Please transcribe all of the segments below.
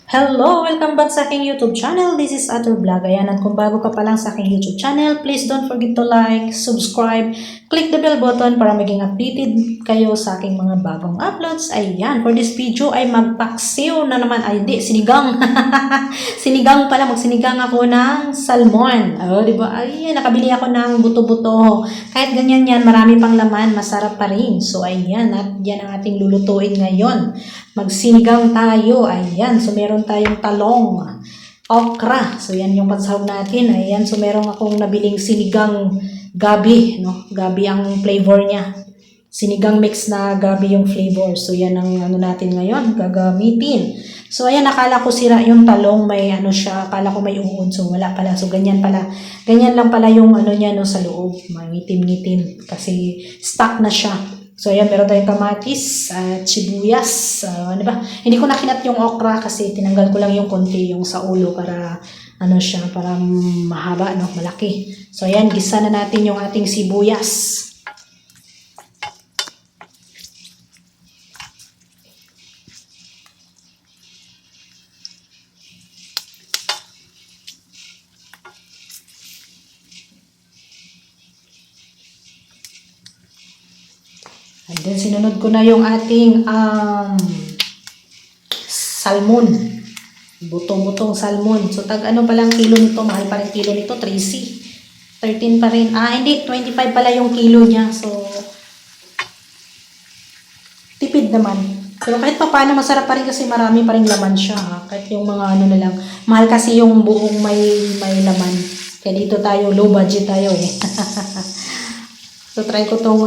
Hello! Welcome back sa aking YouTube channel. This is Atul Vlog. Ayan, at kung bago ka pa lang sa aking YouTube channel, please don't forget to like, subscribe, click the bell button para maging updated kayo sa aking mga bagong uploads. Ayan, for this video ay magpaksiw na naman. Ay, hindi, sinigang. Sinigang pala, magsinigang ako ng salmon. Oh, di ba? Ayan, nakabili ako ng buto-buto. Kahit ganyan yan, marami pang laman, masarap pa rin. So, ayan, at yan ang ating lulutuin ngayon. Magsinigang tayo. Ayan. So, meron tayong talong, okra. So, yan yung pansahog natin. Ayan. So, meron akong nabiling sinigang gabi. No? Gabi ang flavor niya. Sinigang mix na gabi yung flavor. So, yan ang ano natin ngayon. Gagamitin. So, ayan. Akala ko sira yung talong. May ano siya. Akala ko may uod. So, wala pala. So, ganyan pala. Ganyan lang pala yung ano niya no, sa loob. Mangitim-ngitim. Kasi stuck na siya. So, ayan, meron tayong kamatis at sibuyas. Ano ba? Hindi ko nakinat yung okra kasi tinanggal ko lang yung konti yung sa ulo para ano siya, para mahaba, no? Malaki. So, ayan, gisa na natin yung ating sibuyas. And then, sinunod ko na yung ating salmon. Butong-butong salmon. So, tag ano palang kilo nito? Mahal pa rin kilo nito. 3C. 13 pa rin. Hindi. 25 pala yung kilo niya. So, tipid naman. Pero kahit pa paano, masarap pa rin kasi marami pa rin laman siya. Kahit yung mga ano na lang. Mahal kasi yung buong may laman. Kaya dito tayo, low budget tayo eh. So, try ko itong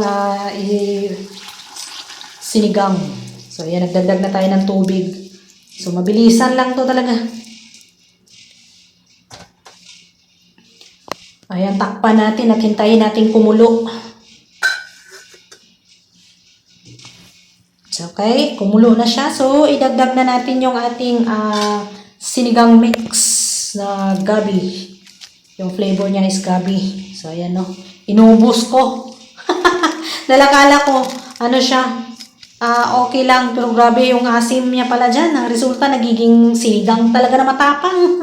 sinigang. So, ayan, nagdagdag na tayo ng tubig. So, mabilisan lang to talaga. Ayan, takpan natin at hintayin natin kumulo. So, okay, kumulo na siya. So, idagdag na natin yung ating sinigang mix na gabi. Yung flavor niya is gabi. So, ayan, no. Inubos ko. Nalakala ko, ano siya, okay lang, pero grabe yung asim niya pala dyan. Ang resulta, nagiging sinigang talaga na matapang.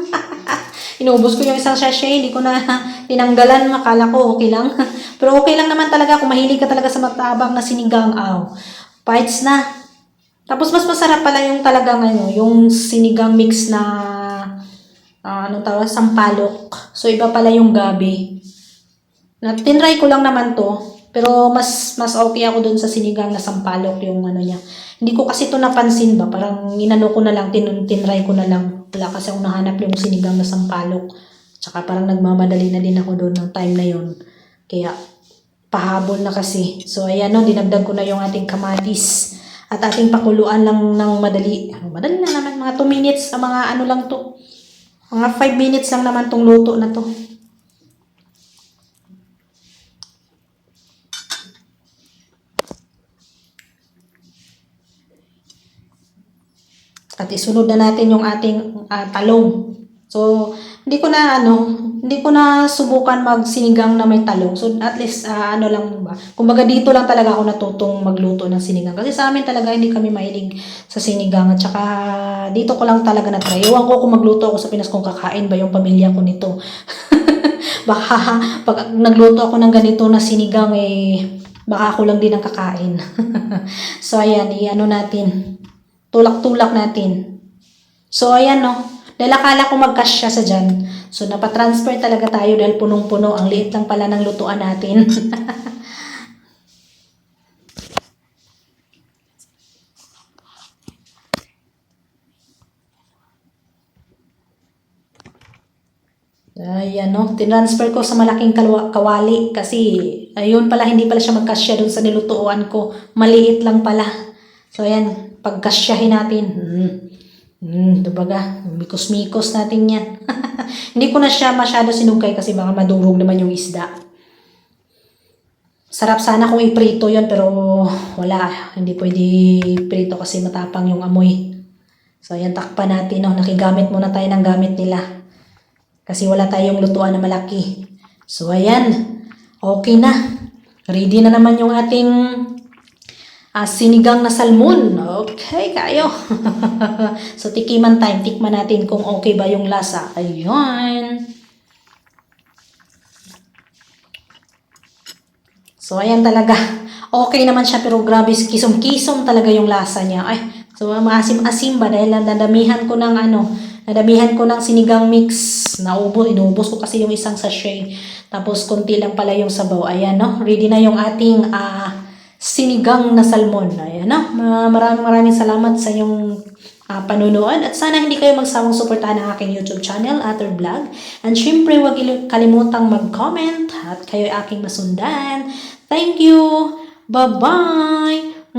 Inubos ko yung isang sachet, hindi ko na tinanggalan, makala ko okay lang. Pero okay lang naman talaga kung mahilig ka talaga sa matabang na sinigang. Bites na. Tapos mas masarap pala yung talagang ano, yung sinigang mix na, anong tawag, sampalok. So, iba pala yung gabi. Tinry ko lang naman to. Pero mas okay ako dun sa sinigang na sampalok yung ano niya. Hindi ko kasi to napansin ba. Parang inano ko na lang, tinry ko na lang. Wala kasi akong nahanap yung sinigang na sampalok. Tsaka parang nagmamadali na din ako doon ng time na yon. Kaya pahabol na kasi. So ayan no, dinagdag ko na yung ating kamatis. At ating pakuluan lang ng madali. Madali na naman, mga 2 minutes, mga ano lang to. Mga 5 minutes lang naman tong luto na to. At isunod na natin yung ating talong. So, hindi ko na subukan magsinigang na may talong. So, at least, ano lang ba. Kumbaga dito lang talaga ako natutong magluto ng sinigang. Kasi sa amin talaga hindi kami mahilig sa sinigang. At saka, dito ko lang talaga na-try. Ewan ko kung magluto ako sa Pinas kung kakain ba yung pamilya ko nito. Baka, pag nagluto ako ng ganito na sinigang, baka ako lang din ang kakain. So, ayan, i-ano natin. Tulak-tulak natin. So, ayan no. Dahil akala ko magkasya sa dyan. So, napatransfer talaga tayo dahil punong-puno. Ang liit lang pala ng lutuan natin. Ayan no. Tinransfer ko sa malaking kawali. Kasi, ayun pala, hindi pala siya magkasya dun sa nilutuan ko. Maliit lang pala. So, ayan. Pagkasyahin natin. Dibaga, mikos-mikos natin yan. Hindi ko na siya masyado sinugkay kasi baka madurog naman yung isda. Sarap sana kung iprito yon pero wala. Hindi pwede iprito kasi matapang yung amoy. So, ayan, takpan natin. No? Nakigamit muna tayo ng gamit nila. Kasi wala tayong lutuan na malaki. So, ayan. Okay na. Ready na naman yung ating sinigang na salmon. Okay, kayo. So, tikiman time. Tikman natin kung okay ba yung lasa. Ayun. So, ayan talaga. Okay naman siya, pero grabe, kisom-kisom talaga yung lasa niya. Ay, so, maasim-asim ba? Dahil nadamihan ko ng nadamihan ko ng sinigang mix. Inubos ko kasi yung isang sachet. Tapos, konti lang pala yung sabaw. Ayan, no? Ready na yung ating sinigang na salmon. Ayan, no? Maraming salamat sa yung panunood. At sana hindi kayo magsawang suportahan ng aking YouTube channel, Ator Vlog. And syempre, huwag kalimutang mag-comment at kayo aking masundan. Thank you! Bye-bye!